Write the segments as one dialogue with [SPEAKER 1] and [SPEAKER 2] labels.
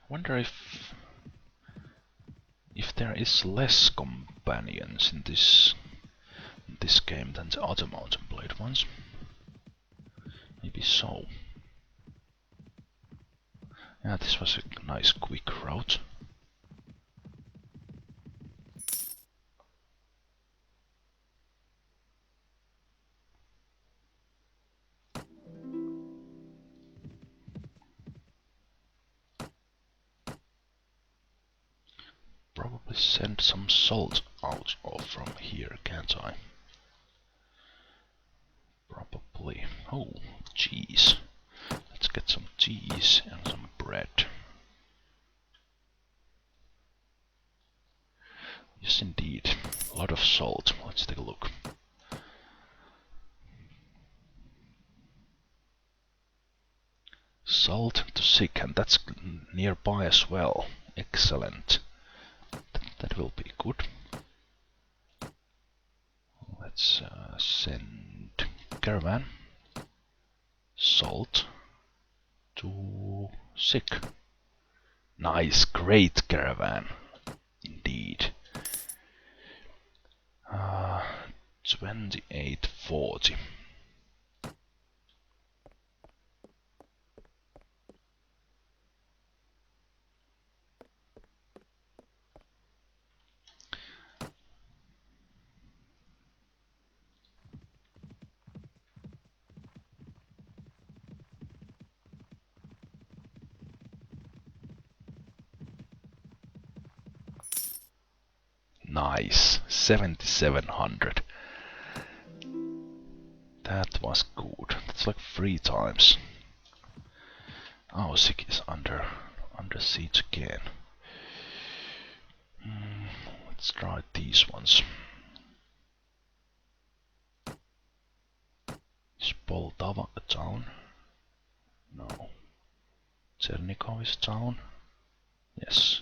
[SPEAKER 1] Wonder if there is less companions in this game than the other Mountain Blade ones. Maybe so. Yeah, this was a nice quick route. Probably send some salt out or from here, can't I? Probably. Oh, cheese. Let's get some cheese and some bread. Yes, indeed. A lot of salt. Let's take a look. Salt to sick, and that's nearby as well. Excellent. That will be good. Let's send caravan salt to sick. Nice, great caravan. Indeed. 2840. Nice, 7700. That was good. That's like 3 times. Ausik is under siege again. Let's try these ones. Is Poltava a town? No. Chernigov is a town? Yes.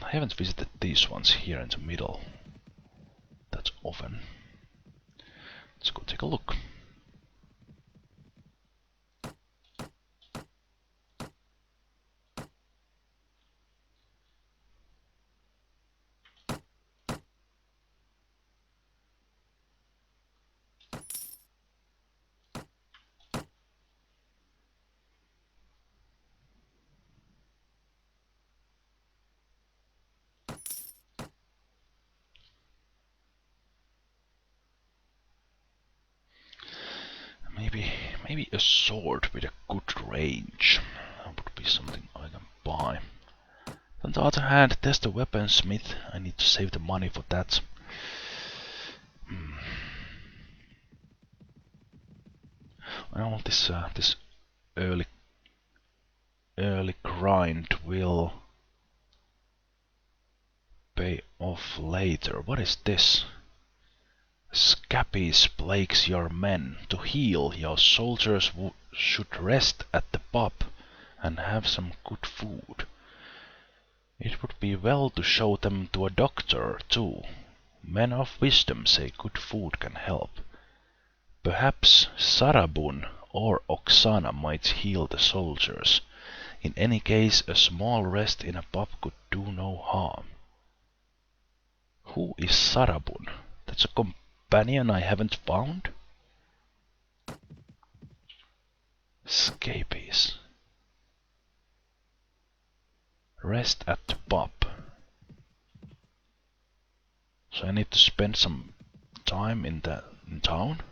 [SPEAKER 1] I haven't visited these ones here in the middle that often. Let's go take a look. Maybe a sword with a good range. That would be something I can buy. On the other hand, there's the weaponsmith. I need to save the money for that. Well, this early grind will pay off later. What is this? Scabies plagues your men. To heal, your soldiers should rest at the pub and have some good food. It would be well to show them to a doctor, too. Men of wisdom say good food can help. Perhaps Sarabun or Oksana might heal the soldiers. In any case, a small rest in a pub could do no harm. Who is Sarabun? That's a companion I haven't found? Scabies. Rest at the pub. So I need to spend some time in town?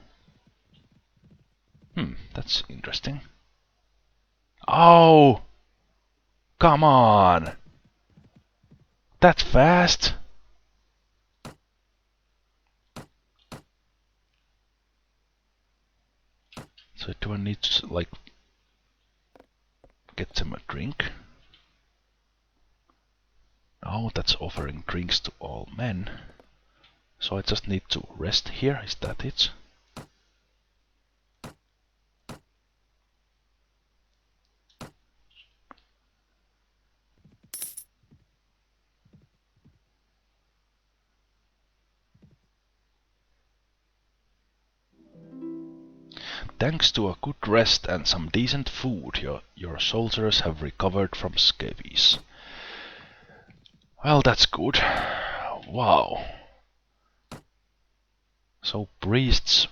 [SPEAKER 1] That's interesting. Oh! Come on! That fast? So do I need to, like, get them a drink? Oh, that's offering drinks to all men. So I just need to rest here, is that it? thanks to a good rest and some decent food, your soldiers have recovered from scabies. Well, that's good. Wow. So priests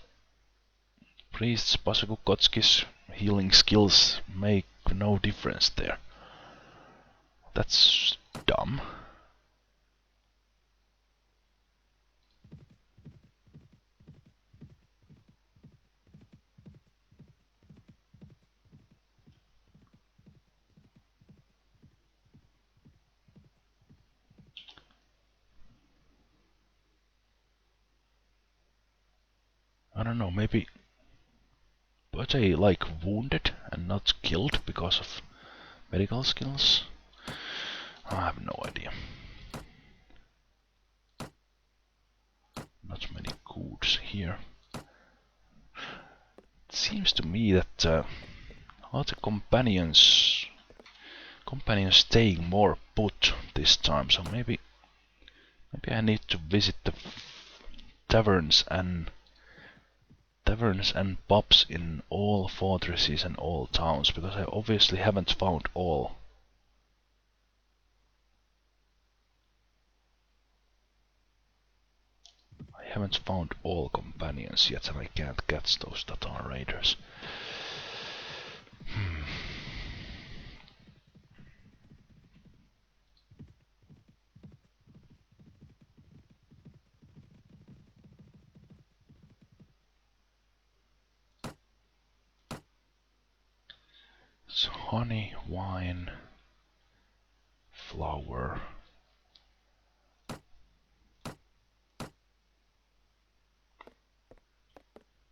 [SPEAKER 1] Pasukotski's healing skills make no difference there. That's dumb. I don't know, maybe were they like wounded and not killed because of medical skills? I have no idea. Not many goods here. It seems to me that all the companions staying more put this time, so maybe I need to visit the taverns and pubs in all fortresses and all towns, because I obviously haven't found all. I haven't found all companions yet, and I can't catch those Tatar raiders. It's honey, wine, flour.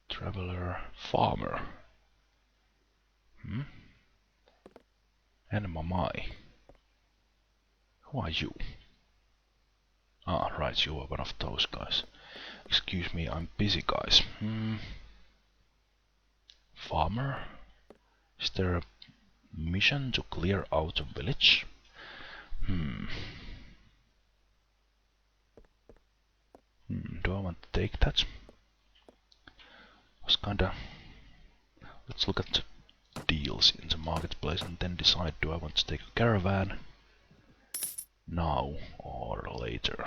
[SPEAKER 1] Traveler, farmer. And Mamai. Who are you? Ah, right, you are one of those guys. Excuse me, I'm busy, guys. Farmer? Is there a mission to clear out a village? Do I want to take that? Was kinda... Let's look at the deals in the marketplace and then decide, do I want to take a caravan now or later?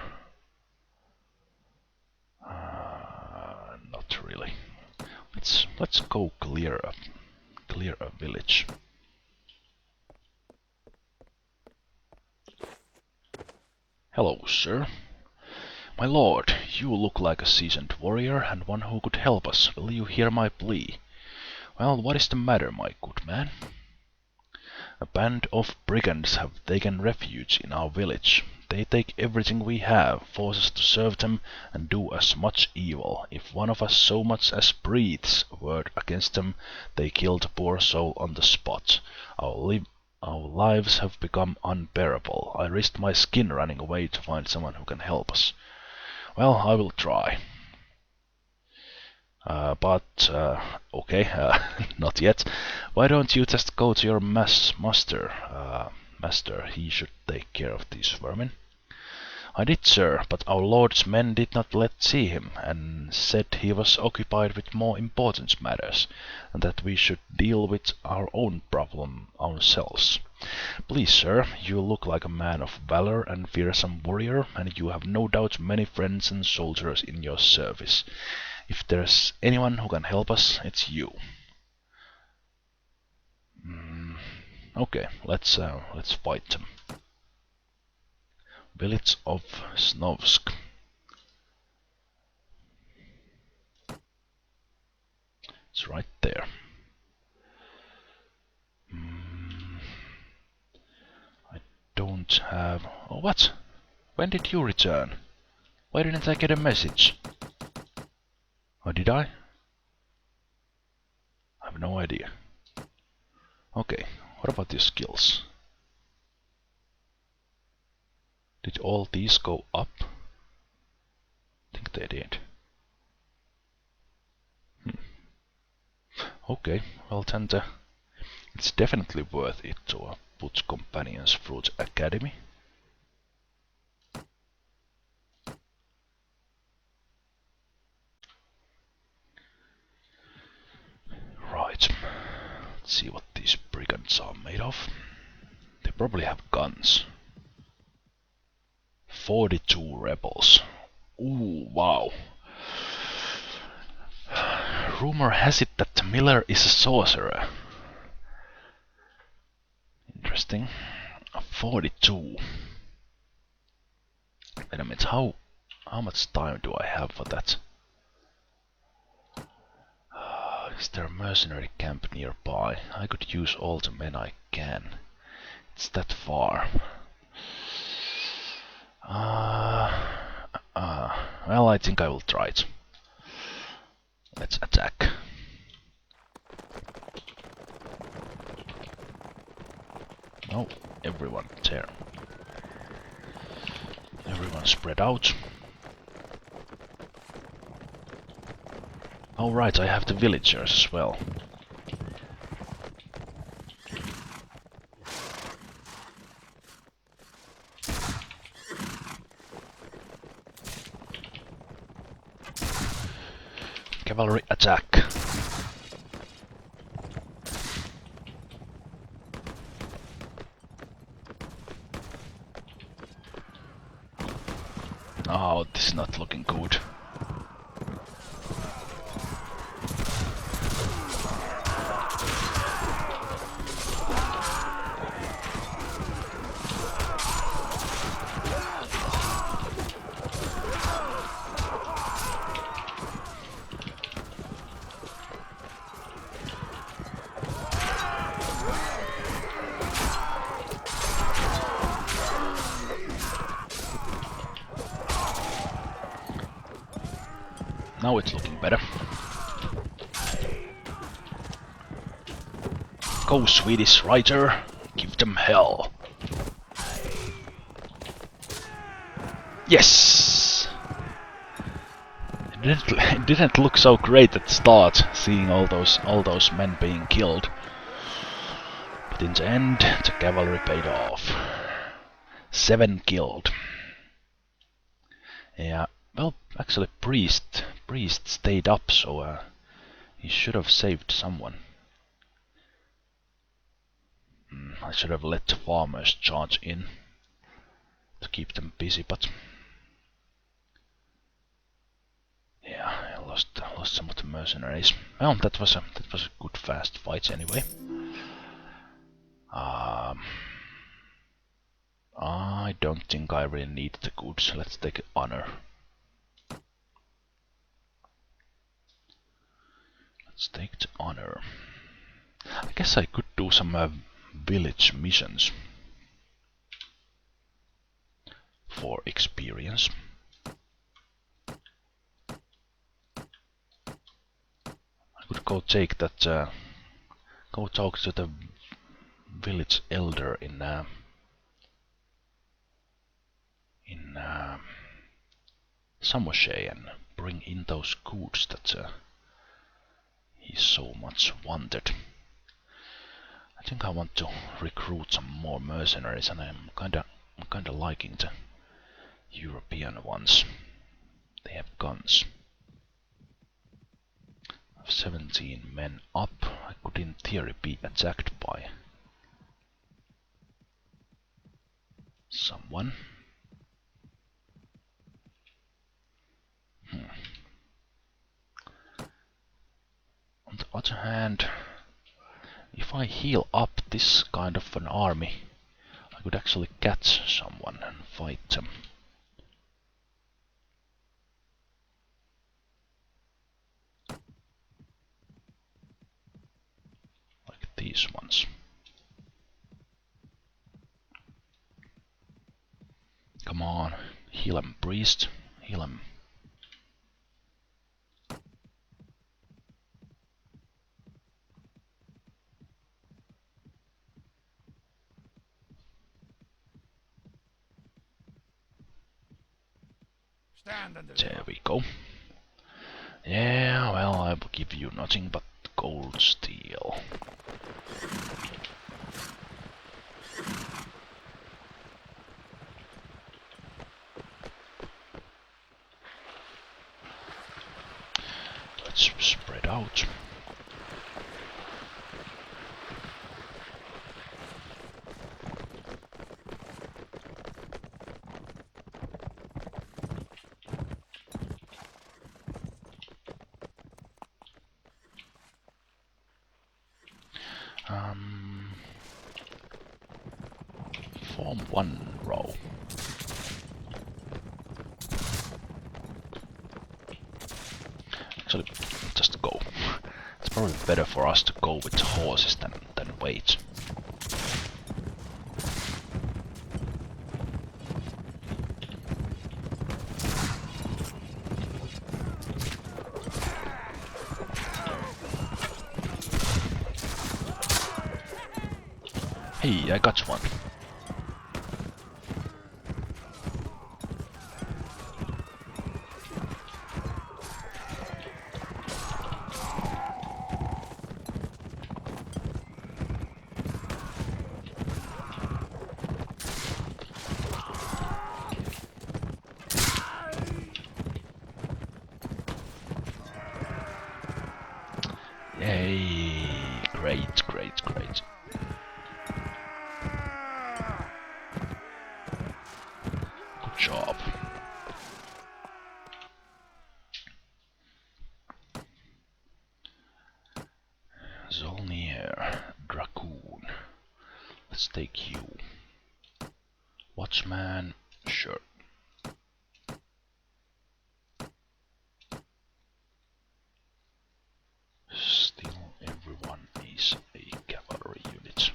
[SPEAKER 1] Not really. Let's go clear a village. Hello, sir. My lord, you look like a seasoned warrior and one who could help us. Will you hear my plea? Well, what is the matter, my good man? A band of brigands have taken refuge in our village. They take everything we have, force us to serve them, and do us much evil. If one of us so much as breathes a word against them, they kill the poor soul on the spot. Our lives have become unbearable. I risked my skin running away to find someone who can help us. Well, I will try. Okay, not yet. Why don't you just go to your master? He should take care of these vermin. I did, sir, but our lord's men did not let see him, and said he was occupied with more important matters, and that we should deal with our own problem ourselves. Please, sir, you look like a man of valor and fearsome warrior, and you have no doubt many friends and soldiers in your service. If there's anyone who can help us, it's you. Okay, let's fight them. Village of Snovsk. It's right there. I don't have... Oh, what? When did you return? Why didn't I get a message? Or did I? I have no idea. Okay, what about your skills? Did all these go up? I think they did. Okay, well then it's definitely worth it to put companions through the academy. Let's see what these brigands are made of. They probably have guns. 42 rebels. Ooh, wow. Rumor has it that Miller is a sorcerer. Interesting. 42. Wait a minute, how much time do I have for that? Is there a mercenary camp nearby? I could use all the men I can. It's that far. Well, I think I will try it. Let's attack. Oh, everyone there. Everyone spread out. Oh right, I have the villagers as well. Cavalry attack. Oh, this is not looking good. Now it's looking better. Go, Swedish writer, give them hell. Yes! It didn't look so great at the start, seeing all those men being killed. But in the end, the cavalry paid off. 7 killed. Yeah, well, actually, priest stayed up, so he should have saved someone. I should have let the farmers charge in to keep them busy, but yeah, I lost some of the mercenaries. Well, that was a good fast fight anyway. I don't think I really need the goods. Let's take honor. Let's take the honor. I guess I could do some village missions for experience. I could go take that. Go talk to the village elder in Samoshey and bring in those goods that he so much wanted. I think I want to recruit some more mercenaries, and I'm kinda liking the European ones. They have guns. I have 17 men up. I could in theory be attacked by someone. On the other hand, if I heal up this kind of an army, I could actually catch someone and fight them. Like these ones. Come on, heal him, priest, heal him. There we go. Yeah, well, I will give you nothing but gold steel. Let's spread out. Form one row. Actually, just go. It's probably better for us to go with horses than wait. Hey, I got one. Yay! Great, great, great. Good job. Zolnier, Dracoon. Let's take you. Watchman, sure. Still, everyone is a cavalry unit.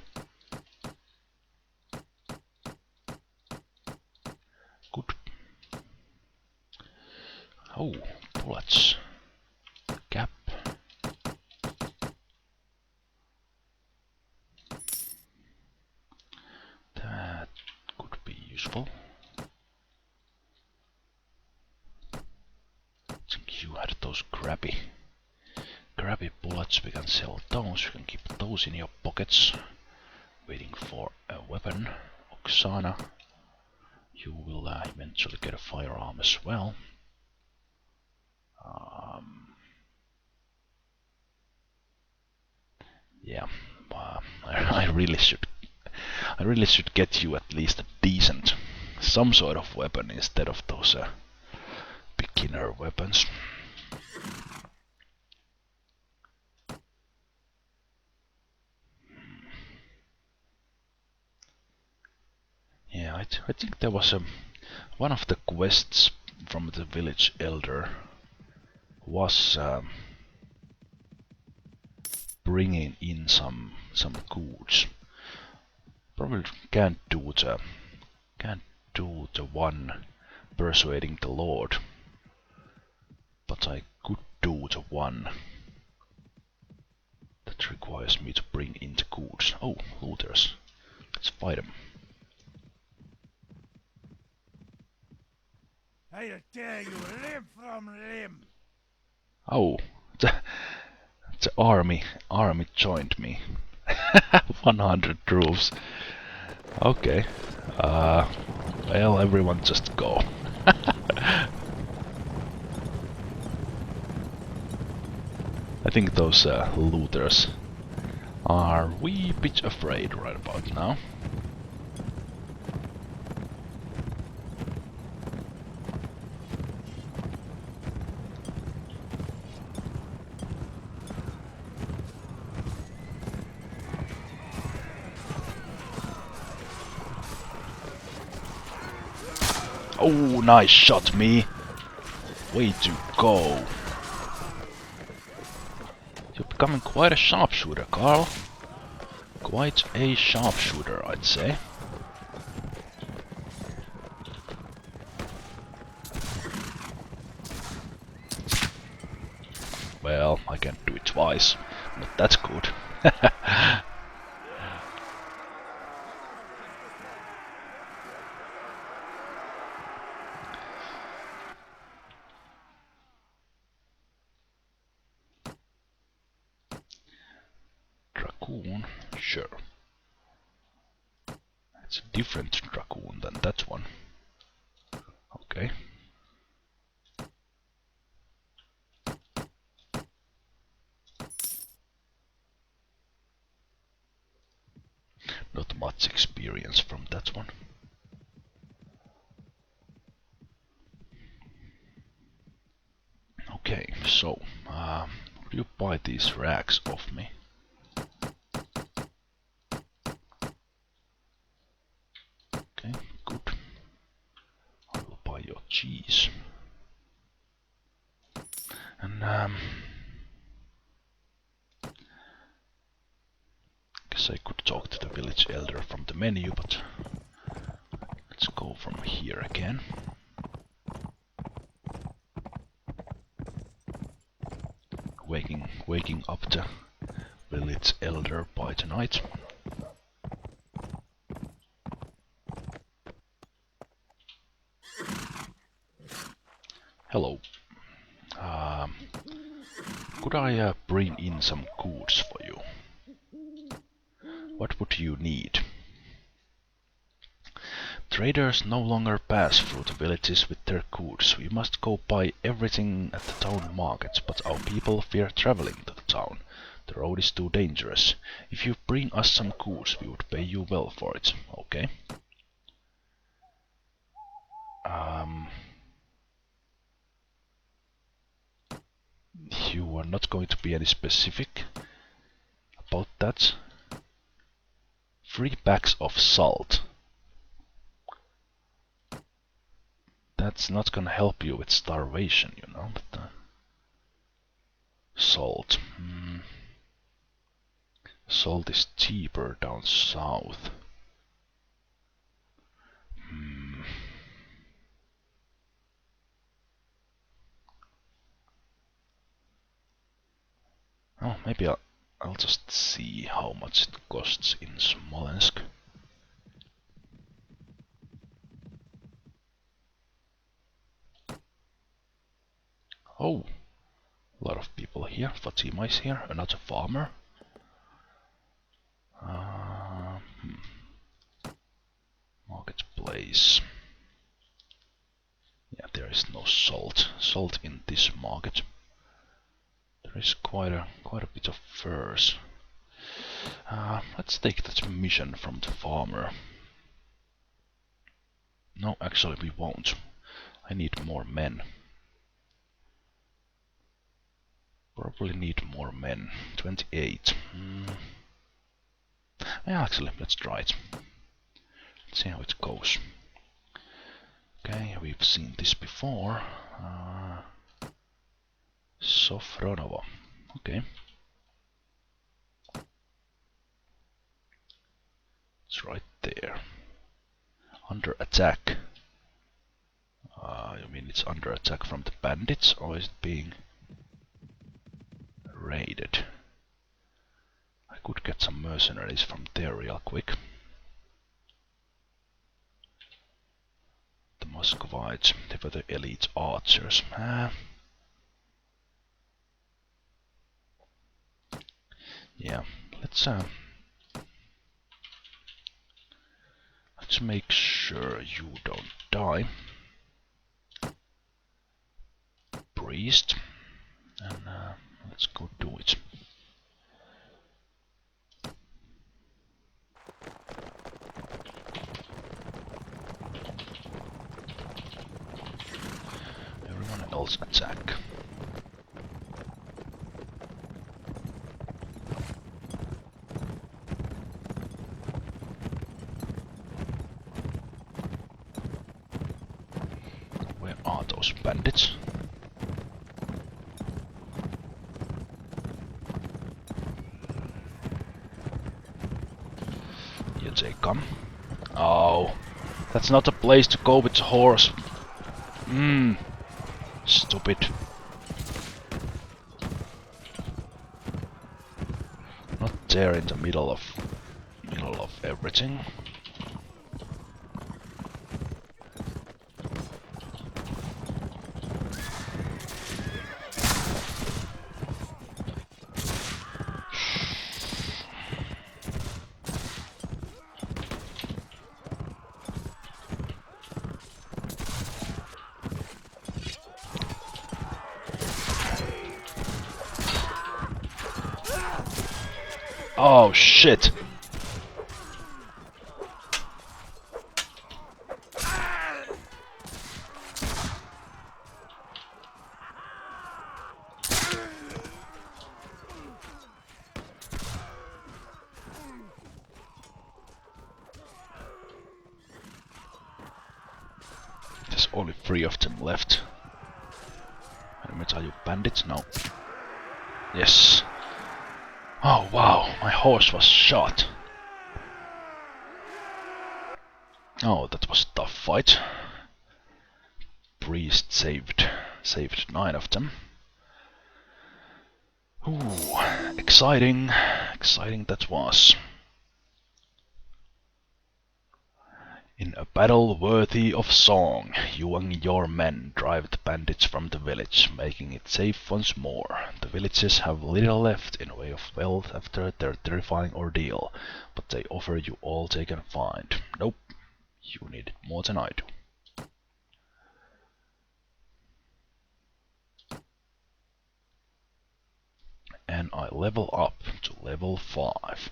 [SPEAKER 1] Good. Oh, bullets. Cap. That could be useful. I think you had those crappy bullets. We can sell those. You can keep those in your pockets. Waiting for a weapon. Oksana. You will eventually get a firearm as well. Yeah, I really should get you at least a decent, some sort of weapon instead of those beginner weapons. Yeah, I think there was one of the quests from the village elder was bringing in some goods. Probably can't do the one persuading the Lord, but I could do the one that requires me to bring in the goods. Oh, looters. Let's fight them.
[SPEAKER 2] I'll tear you limb from limb.
[SPEAKER 1] Oh, the army joined me. 100 troops. Okay. Well, everyone just go. I think those looters are a wee bit afraid right about now. Oh, nice shot, me. Way to go. You're becoming quite a sharpshooter, Carl. Quite a sharpshooter, I'd say. Well, I can't do it twice, but that's good. Dracoon, sure. It's a different Dracoon than that one. Okay. Not much experience from that one. Okay, so, will you buy these rags off me? Guess I could talk to the village elder from the menu, but let's go from here again. Waking up the village elder by tonight. Hello. Could I bring in some goods for you? What would you need? Traders no longer pass through the villages with their goods. We must go buy everything at the town markets, but our people fear traveling to the town. The road is too dangerous. If you bring us some goods, we would pay you well for it. Okay. You are not going to be any specific about that. 3 bags of salt. That's not gonna help you with starvation, you know. But, salt. Salt is cheaper down south. Oh, maybe I'll just see how much it costs in Smolensk. Oh, a lot of people here. Fatima is here, another farmer. Marketplace. Yeah, there is no salt in this market. There is quite a bit of furs. Let's take that mission from the farmer. No, actually we won't. I need more men. Probably need more men. 28. Yeah, actually, let's try it. Let's see how it goes. Okay, we've seen this before. Sofronovo. Okay. It's right there. Under attack. You mean it's under attack from the bandits, or is it being raided? I could get some mercenaries from there real quick. The Muscovites, they were the elite archers. Yeah, let's make sure you don't die. Priest, and let's go do it. Everyone else attack. Where are those bandits? Here they come. Oh, that's not a place to go with the horse. Stupid. Not there in the middle of everything. Oh shit! There's only 3 of them left. And damage. Are you bandits? No. Yes. Oh wow, my horse was shot. Oh, that was a tough fight. Priest saved 9 of them. Ooh, exciting that was. In a battle worthy of song, you and your men drive the bandits from the village, making it safe once more. The villagers have little left in way of wealth after their terrifying ordeal, but they offer you all they can find. Nope, you need it more than I do. And I level up to level 5.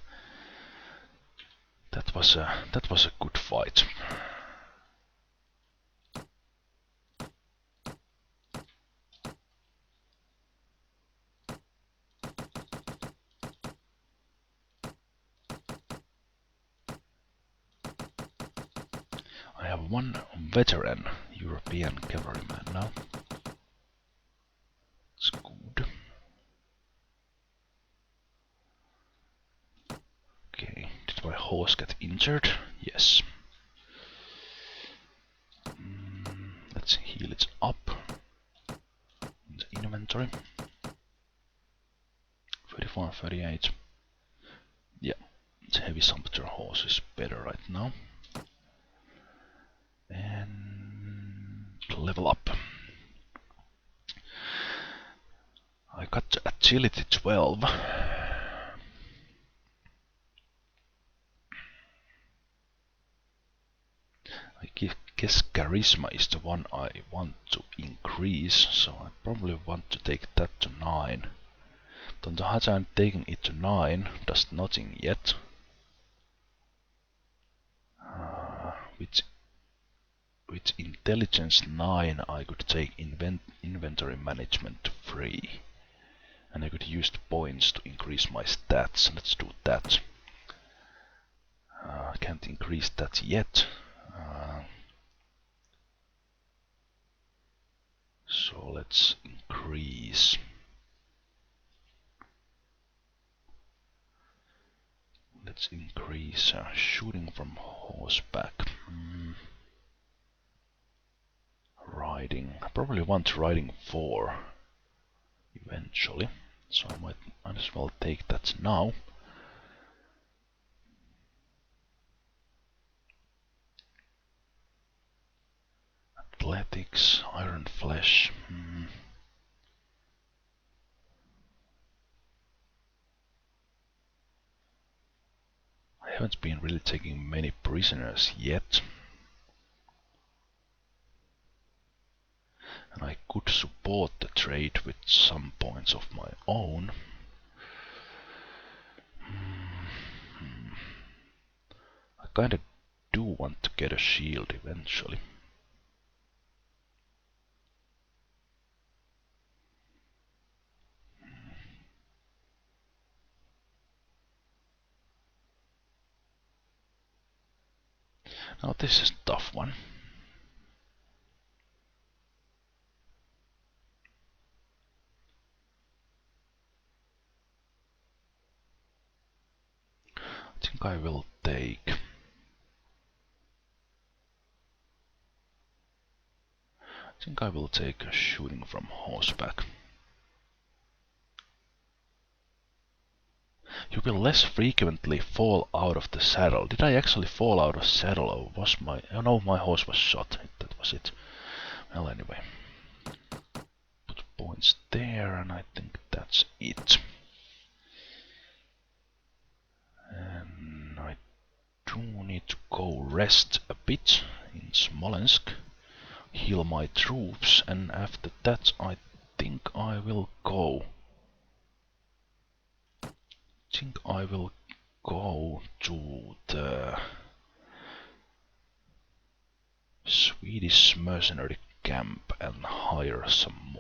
[SPEAKER 1] That was a good fight. I have one veteran European cavalryman now. It's good. Okay, did my horse get injured? Yes. Let's heal it up in the inventory. 34, 38. Yeah, the heavy sumpter horse is better right now. And level up. I got to agility 12. I guess charisma is the one I want to increase, so I probably want to take that to 9. But on the hard time, taking it to 9 does nothing yet. With intelligence 9 I could take inventory management to 3. And I could use the points to increase my stats. Let's do that. I can't increase that yet. So let's increase. Let's increase shooting from horseback. Riding. I probably want riding 4 eventually, so I might as well take that now. Athletics, iron flesh. I haven't been really taking many prisoners yet. And I could support the trade with some points of my own. I kinda do want to get a shield eventually. Now this is a tough one. I think I will take... a shooting from horseback. You will less frequently fall out of the saddle. Did I actually fall out of the saddle, or was my... Oh no, my horse was shot. That was it. Well, anyway. Put points there, and I think that's it. And I do need to go rest a bit in Smolensk. Heal my troops, and after that I think I will go. To the Swedish mercenary camp and hire some